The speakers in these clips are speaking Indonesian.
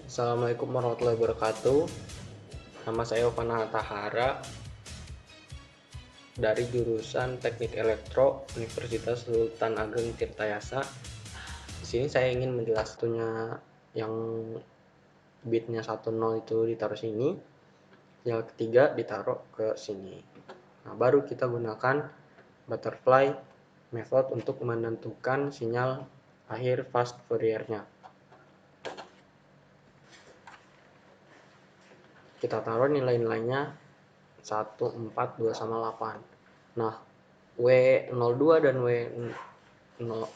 Assalamualaikum warahmatullahi wabarakatuh. Nama saya Ovana Tahara dari jurusan Teknik Elektro Universitas Sultan Ageng Tirtayasa. Di sini saya ingin menjelaskannya yang bitnya 10 itu ditaruh sini, yang ketiga ditaruh ke sini. Nah, baru kita gunakan butterfly method untuk menentukan sinyal akhir fast Fourier-nya. Kita taruh nilai-nilainya 1, 4, 2, sama 8. Nah, W02 dan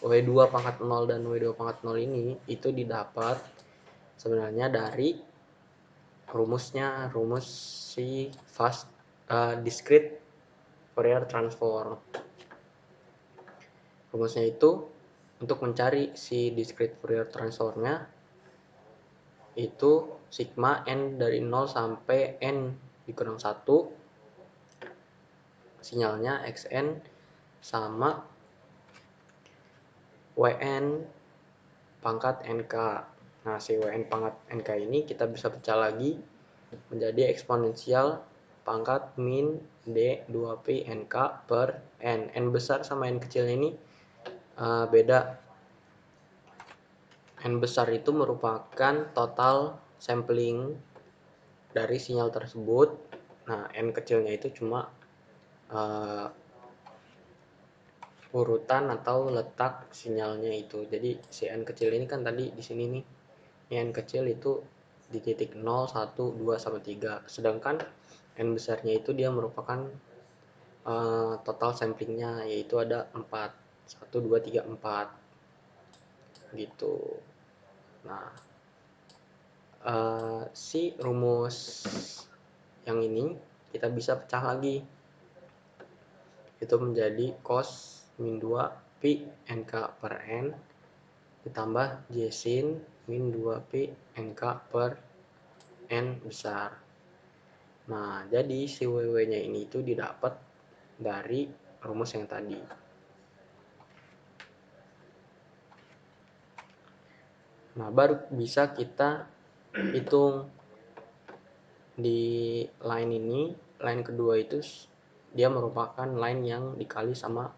W2 pangkat 0 dan W2 pangkat 0 ini itu didapat sebenarnya dari rumus si discrete Fourier transform. Rumusnya itu untuk mencari si discrete Fourier transformnya itu sigma n dari 0 sampai n dikurang 1 sinyalnya xn sama wn pangkat nk. Nah, si wn pangkat nk ini kita bisa pecah lagi menjadi eksponensial pangkat min d 2p nk per n. N besar sama n kecil ini beda. N besar itu merupakan total sampling dari sinyal tersebut. Nah, n kecilnya itu cuma urutan atau letak sinyalnya itu. Jadi si n kecil ini kan tadi di sini nih. N kecil itu di titik 0, 1, 2, sampai 3. Sedangkan n besarnya itu dia merupakan total samplingnya, yaitu ada 4. 1, 2, 3, 4. Gitu. Nah, si rumus yang ini kita bisa pecah lagi. Itu menjadi cos min 2 pi nk per n ditambah j sin min 2 pi nk per n besar. Nah, jadi si WW-nya ini itu didapat dari rumus yang tadi. Nah, baru bisa kita hitung di line ini. Line kedua itu dia merupakan line yang dikali sama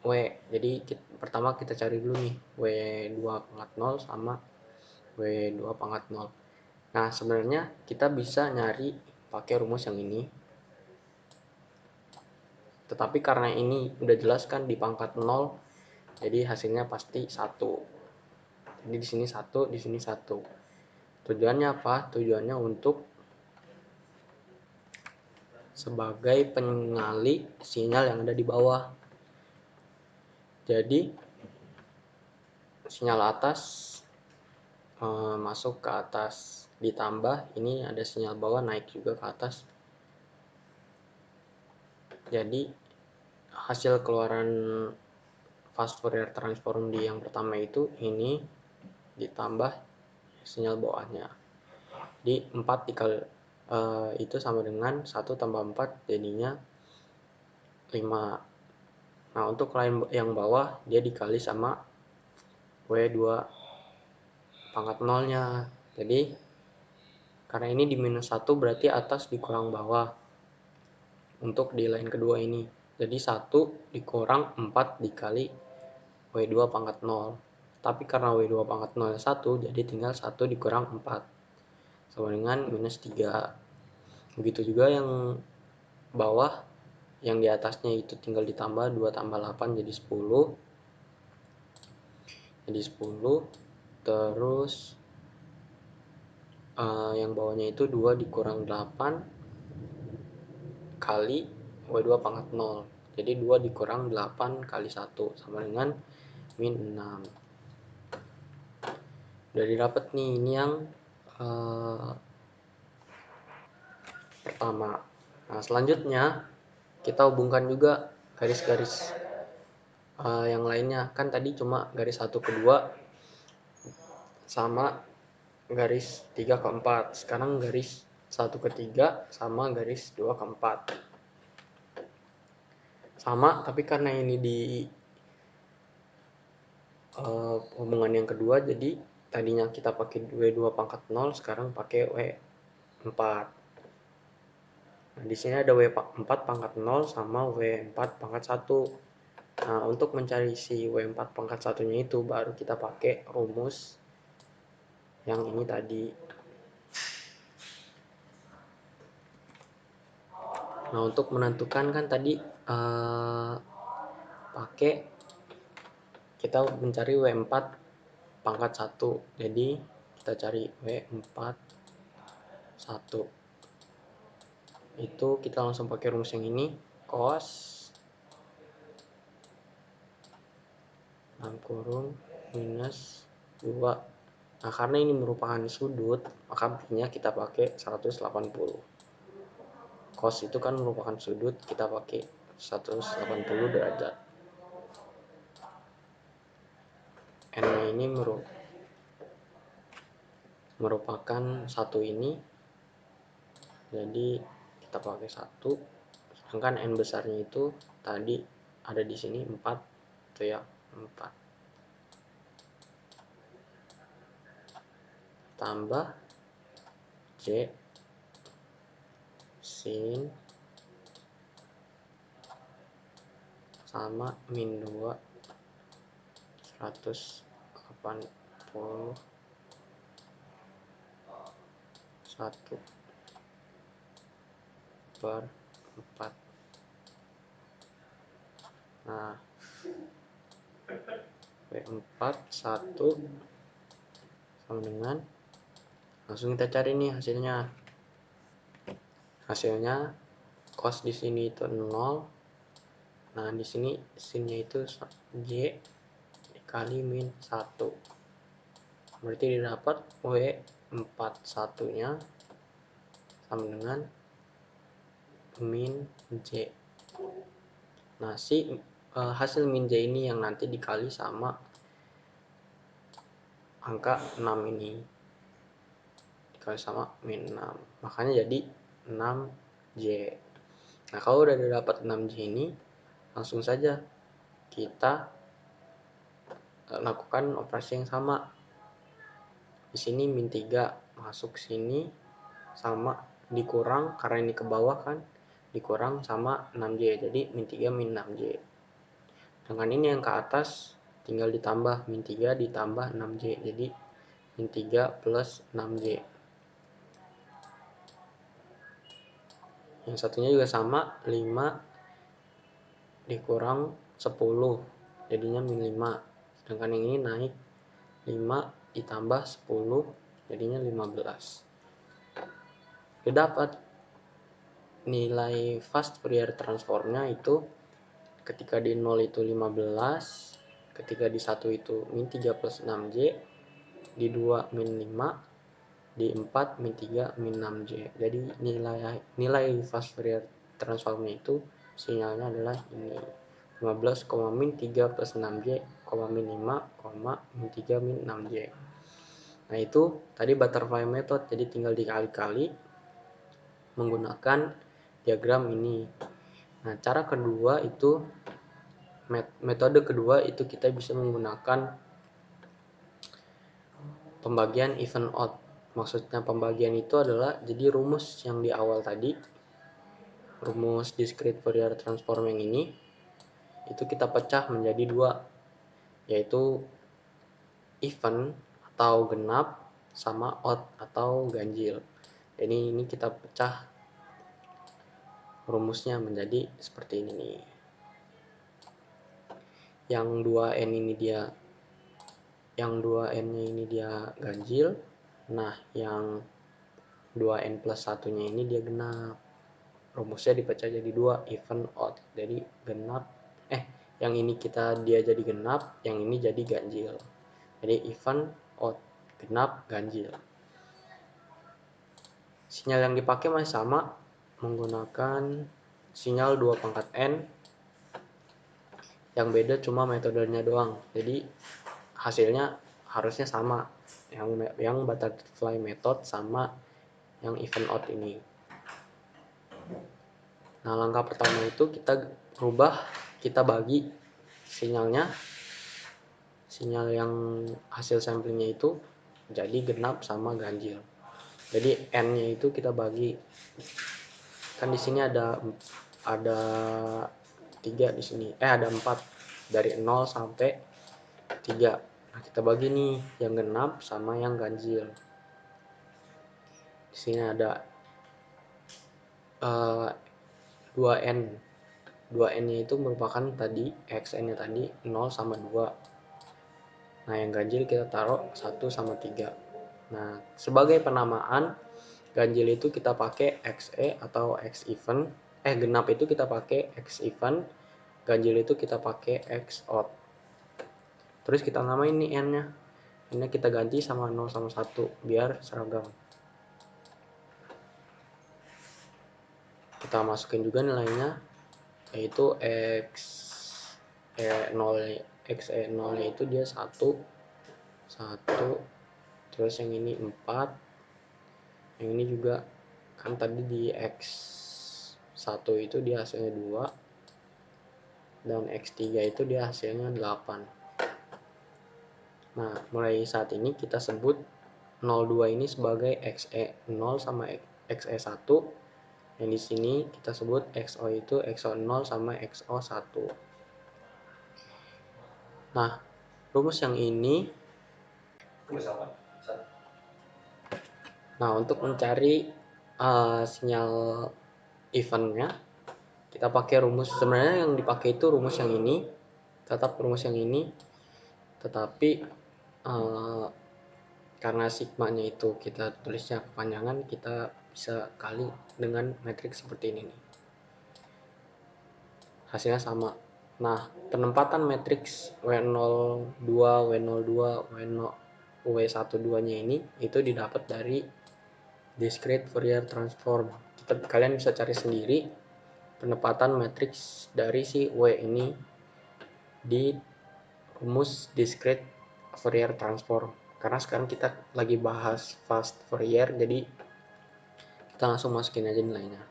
W. Jadi pertama kita cari dulu nih W2 pangkat 0 sama W2 pangkat 0. Nah, sebenarnya kita bisa nyari pakai rumus yang ini. Tetapi karena ini udah jelas kan di pangkat 0, jadi hasilnya pasti 1. Jadi di sini 1, di sini 1. Tujuannya apa? Tujuannya untuk sebagai pengali sinyal yang ada di bawah. Jadi sinyal atas masuk ke atas, ditambah ini ada sinyal bawah naik juga ke atas. Jadi hasil keluaran fast Fourier transform di yang pertama itu ini ditambah sinyal bawahnya. Di 4 dikali itu sama dengan 1 tambah 4 jadinya 5. Nah, untuk line yang bawah dia dikali sama W2 pangkat 0-nya. Jadi karena ini di minus 1 berarti atas dikurang bawah untuk di line kedua ini. Jadi 1 dikurang 4 dikali W2 pangkat 0. Tapi karena W2 pangkat 0 1, jadi tinggal 1 dikurang 4 sama dengan minus 3. Begitu juga yang bawah, yang di atasnya itu tinggal ditambah 2 tambah 8 jadi 10. Jadi 10. Terus yang bawahnya itu 2 dikurang 8 kali W2 pangkat 0. Jadi 2 dikurang 8 kali 1 sama dengan min 6. Udah didapat nih, ini yang pertama. Nah, selanjutnya kita hubungkan juga garis-garis yang lainnya. Kan tadi cuma garis 1 ke 2 sama garis 3 ke 4. Sekarang garis 1 ke 3 sama garis 2 ke 4. Sama, tapi karena ini di hubungan yang kedua, jadi tadinya kita pakai W2 pangkat 0, sekarang pakai W4. Nah, di sini ada W4 pangkat 0 sama W4 pangkat 1. Nah, untuk mencari si W4 pangkat 1-nya itu baru kita pakai rumus yang ini tadi. Nah, untuk menentukan kan tadi pakai kita mencari W4 pangkat 1. Jadi kita cari W4 1. Itu kita langsung pakai rumus yang ini, cos 6 kurung minus 2. Nah, karena ini merupakan sudut, maka artinya kita pakai 180. Cos itu kan merupakan sudut, kita pakai 180 derajat. N ini merupakan 1 ini, jadi kita pakai 1. Sedangkan N besarnya itu tadi ada di sini 4, itu ya, 4. Tambah J sin sama min 2 180 1 per 4. Nah, W4 1 sama dengan, langsung kita cari nih hasilnya. Hasilnya cos di sini itu 0. Nah, di sini sinnya itu J dikali min 1. Berarti didapat W4 1-nya sama dengan min J. Nah, hasil min J ini yang nanti dikali sama angka 6 ini. Dikali sama min 6. Makanya jadi 6J. Nah, kalau udah dapat 6J ini, langsung saja kita lakukan operasi yang sama. Di sini min 3 masuk sini sama dikurang, karena ini ke bawah kan, dikurang sama 6J. Jadi min 3 min 6J. Dengan ini yang ke atas tinggal ditambah min 3 ditambah 6J. Jadi min 3 plus 6J. Yang satunya juga sama, 5 dikurang 10. Jadinya min 5. Sedangkan yang ini naik 5 ditambah 10, jadinya 15. Sudah dapat nilai fast Fourier transformnya itu ketika di 0 itu 15, ketika di 1 itu min 3 plus 6J, di 2 min 5, di 4 min 3 min 6J. Jadi nilai fast Fourier transformnya itu sinyalnya adalah ini, 15, min 3 plus 6J, min 5, min 3 min 6J. Nah, itu tadi butterfly method, jadi tinggal dikali-kali menggunakan diagram ini. Nah, cara kedua itu, metode kedua itu kita bisa menggunakan pembagian even odd. Maksudnya pembagian itu adalah, jadi rumus yang di awal tadi, rumus discrete Fourier transform yang ini, itu kita pecah menjadi 2, yaitu even atau genap sama odd atau ganjil. Jadi ini kita pecah rumusnya menjadi seperti ini nih. Yang 2N ini dia, yang 2N-nya ini dia ganjil. Nah, yang 2N plus 1-nya ini dia genap. Rumusnya dipecah jadi 2, even odd. Jadi genap, yang ini dia jadi genap, yang ini jadi ganjil. Jadi even odd, genap, ganjil. Sinyal yang dipakai masih sama, menggunakan sinyal 2 pangkat N. Yang beda cuma metodenya doang. Jadi hasilnya harusnya sama, yang butterfly method sama yang even odd ini. Nah, langkah pertama itu kita bagi sinyalnya, sinyal yang hasil samplingnya itu jadi genap sama ganjil. Jadi n-nya itu kita bagi, kan di sini ada 3 di sini, ada 4 dari 0 sampai 3. Nah, kita bagi nih yang genap sama yang ganjil. Di sini ada 2n. 2n-nya itu merupakan tadi xn-nya tadi 0 sama 2. Nah, yang ganjil kita taruh 1 sama 3. Nah, sebagai penamaan, ganjil itu kita pakai xe atau x even. Genap itu kita pakai x even, ganjil itu kita pakai x odd. Terus kita namain nih n-nya. N-nya kita ganti sama 0 sama 1 biar seragam. Kita masukin juga nilainya, yaitu xe0 nya itu dia 1, terus yang ini 4, yang ini juga kan tadi di x1 itu dia hasilnya 2, dan x3 itu dia hasilnya 8. Nah, mulai saat ini kita sebut 02 ini sebagai xe0 sama xe1. Yang di sini kita sebut xo itu xo0 sama xo1. Nah, rumus yang ini, untuk mencari sinyal eventnya, kita pakai rumus. Sebenarnya yang dipakai itu rumus yang ini, tetap rumus yang ini, tetapi karena sigmanya itu kita tulisnya kepanjangan, kita bisa kali dengan matriks seperti ini nih. Hasilnya sama. Nah, penempatan matriks W02, W02, W12-nya ini itu didapat dari discrete Fourier transform. Kalian bisa cari sendiri penempatan matriks dari si W ini di rumus discrete Fourier transform. Karena sekarang kita lagi bahas fast Fourier, jadi kita langsung masukin aja nilainya.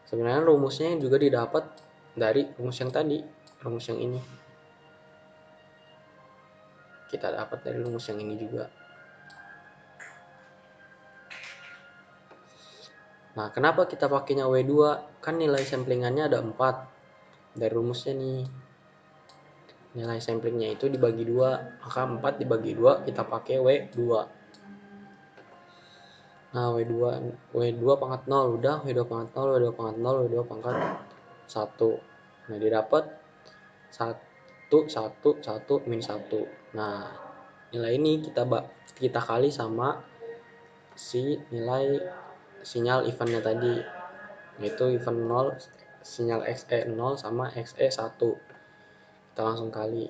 Sebenarnya rumusnya juga didapat dari rumus yang tadi, rumus yang ini. Kita dapat dari rumus yang ini juga. Nah, kenapa kita pakainya W2? Kan nilai samplingannya ada 4. Dari rumusnya nih, nilai samplingnya itu dibagi 2, maka 4 dibagi 2 kita pakai W2. Nah, W2 pangkat 0 udah, W2 pangkat 0, W2 pangkat 0, W2 pangkat 1. Nah, dia dapat 1, 1, 1, min 1. Nah, nilai ini kita kali sama si nilai sinyal eventnya tadi, yaitu event 0, sinyal xe0 sama xe1. Kita langsung kali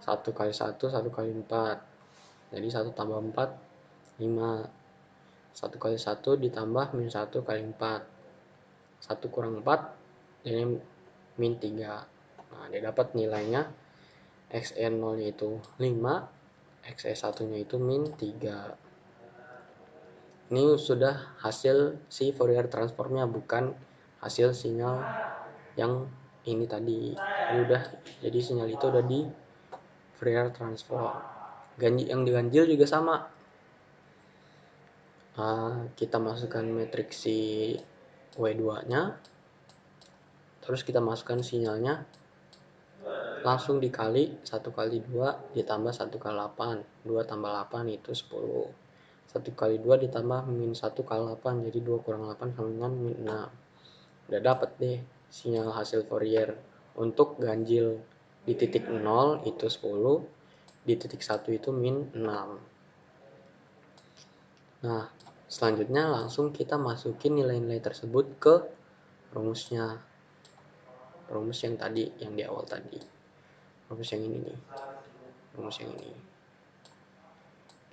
1 kali 1, 1 kali 4. Jadi 1 tambah 4, 5. 1 kali 1 ditambah min 1 kali 4. 1 kurang 4, jadi min 3. Nah, dia dapat nilainya xe0 nya itu 5, xe1 nya itu min 3. Ini sudah hasil si Fourier transformnya, bukan hasil sinyal yang ini tadi. Jadi sinyal itu udah di Fourier transform. Yang diganjil juga sama. Kita masukkan matriks si W2 nya, terus kita masukkan sinyalnya, langsung dikali 1 kali 2 ditambah 1 kali 8. 2 tambah 8 itu 10. 1 kali 2 ditambah min 1 kali 8, jadi 2 kurang 8 sama dengan min 6. Udah dapat deh sinyal hasil Fourier. Untuk ganjil di titik 0 itu 10, di titik 1 itu min 6. Nah, selanjutnya langsung kita masukin nilai-nilai tersebut ke rumusnya. Rumus yang tadi, yang di awal tadi. Rumus yang ini nih. Rumus yang ini.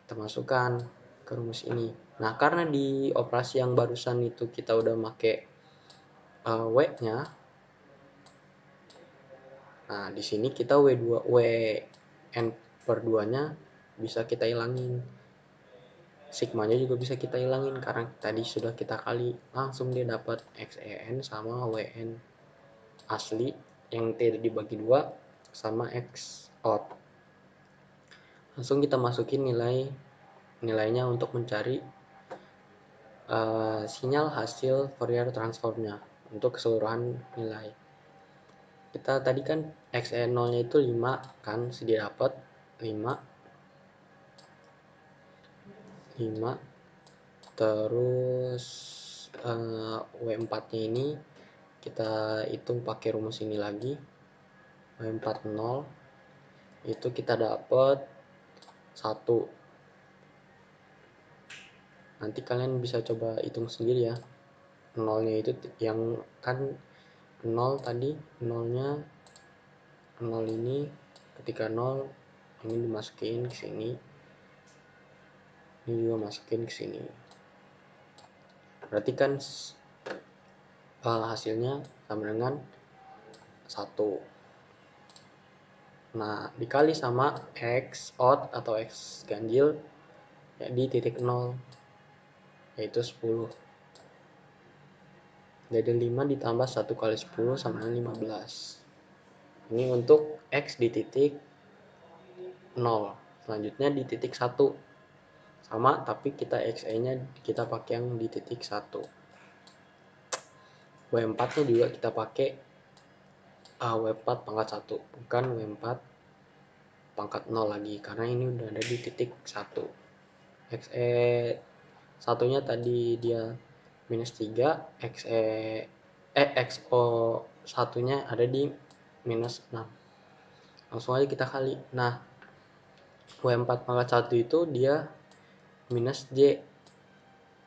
Kita masukkan ke rumus ini. Nah, karena di operasi yang barusan itu kita udah pakai W-nya. Nah, di sini kita Wn per 2-nya bisa kita hilangin. Sigmanya juga bisa kita hilangin karena tadi sudah kita kali, langsung dia dapat xen sama wn asli yang tidak dibagi 2 sama x odd. Langsung kita masukin nilai nilainya untuk mencari sinyal hasil Fourier transformnya untuk keseluruhan nilai. Kita tadi kan XE0 nya itu 5 kan, sudah dapat 5. Terus W4 nya ini kita hitung pakai rumus ini lagi. W40 itu kita dapat 1. Nanti kalian bisa coba hitung sendiri ya. Nolnya itu yang kan 0 tadi, nolnya 0 ini, ketika 0 ini dimasukin ke sini, ini juga masukin ke sini. Berarti kan hasilnya sama dengan 1. Nah, dikali sama X odd atau X ganjil ya, di titik 0, yaitu 10. Jadi 5 ditambah 1 kali 10 sama dengan 15. Ini untuk X di titik 0. Selanjutnya di titik 1. Sama, tapi kita XE-nya kita pakai yang di titik 1. W4-nya juga kita pakai W4 pangkat 1, bukan W4 pangkat 0 lagi, karena ini udah ada di titik 1. XE 1-nya tadi dia minus 3, XO 1-nya ada di minus 6. Langsung aja kita kali. Nah, W4 pangkat 1 itu dia minus J.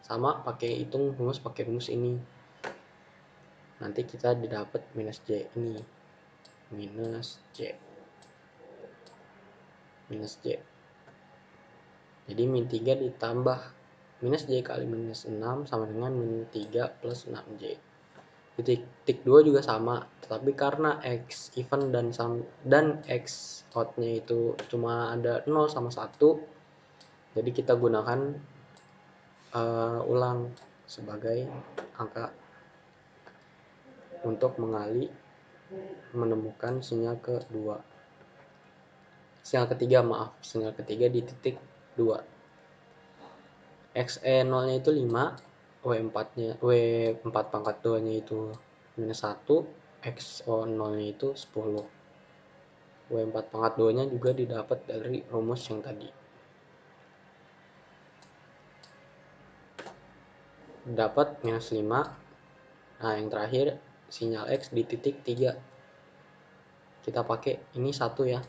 Sama, pakai hitung rumus pakai rumus ini. Nanti kita didapat minus J ini. Minus J. Jadi min 3 ditambah minus J kali minus 6 sama dengan min 3 plus 6J. Di titik 2 juga sama, tetapi karena X even dan X odd-nya itu cuma ada 0 sama 1, jadi kita gunakan ulang sebagai angka untuk mengali menemukan sinyal ketiga di titik 2. XE 0 nya itu 5, W4 pangkat 2 nya itu minus 1, XO 0 nya itu 10. W4 pangkat 2 nya juga didapat dari rumus yang tadi. Dapat minus 5. Nah, yang terakhir sinyal X di titik 3. Kita pakai ini 1 ya.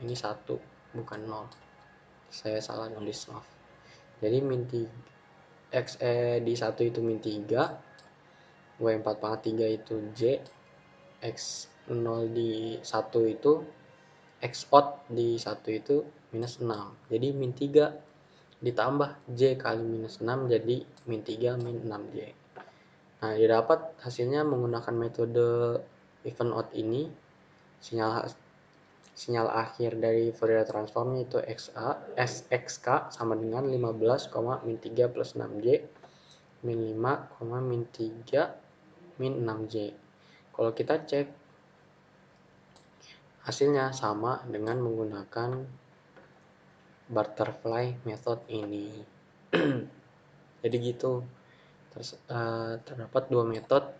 Ini 1, bukan 0. Saya salah nulis, maaf. Jadi min 3 XE di 1 itu min 3, W4 pangkat 3 itu J, X0 di 1 itu, X odd di 1 itu minus 6. Jadi min 3 ditambah J kali minus 6, jadi min 3 min 6J. Nah, didapat hasilnya menggunakan metode even odd ini. Sinyal akhir dari Fourier transform itu SXK sama dengan 15, min 3 plus 6J min 5, min 3 min 6J. Kalau kita cek hasilnya sama dengan menggunakan butterfly method ini. Jadi gitu. Terdapat 2 metode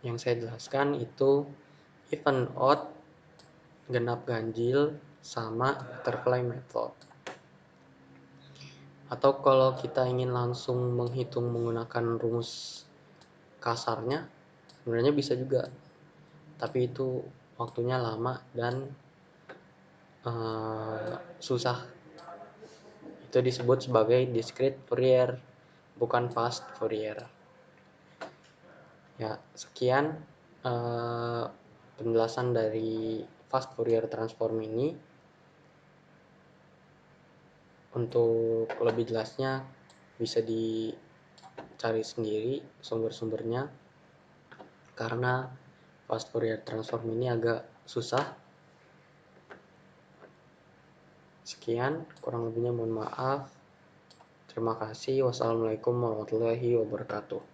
yang saya jelaskan, itu even odd, genap ganjil, sama butterfly method. Atau kalau kita ingin langsung menghitung menggunakan rumus kasarnya, sebenarnya bisa juga, tapi itu waktunya lama dan susah. Itu disebut sebagai discrete Fourier, bukan fast Fourier. Ya, sekian penjelasan dari fast Fourier transform ini. Untuk lebih jelasnya bisa dicari sendiri sumber-sumbernya, karena fast Fourier transform ini agak susah. Sekian, kurang lebihnya mohon maaf. Terima kasih. Wassalamualaikum warahmatullahi wabarakatuh.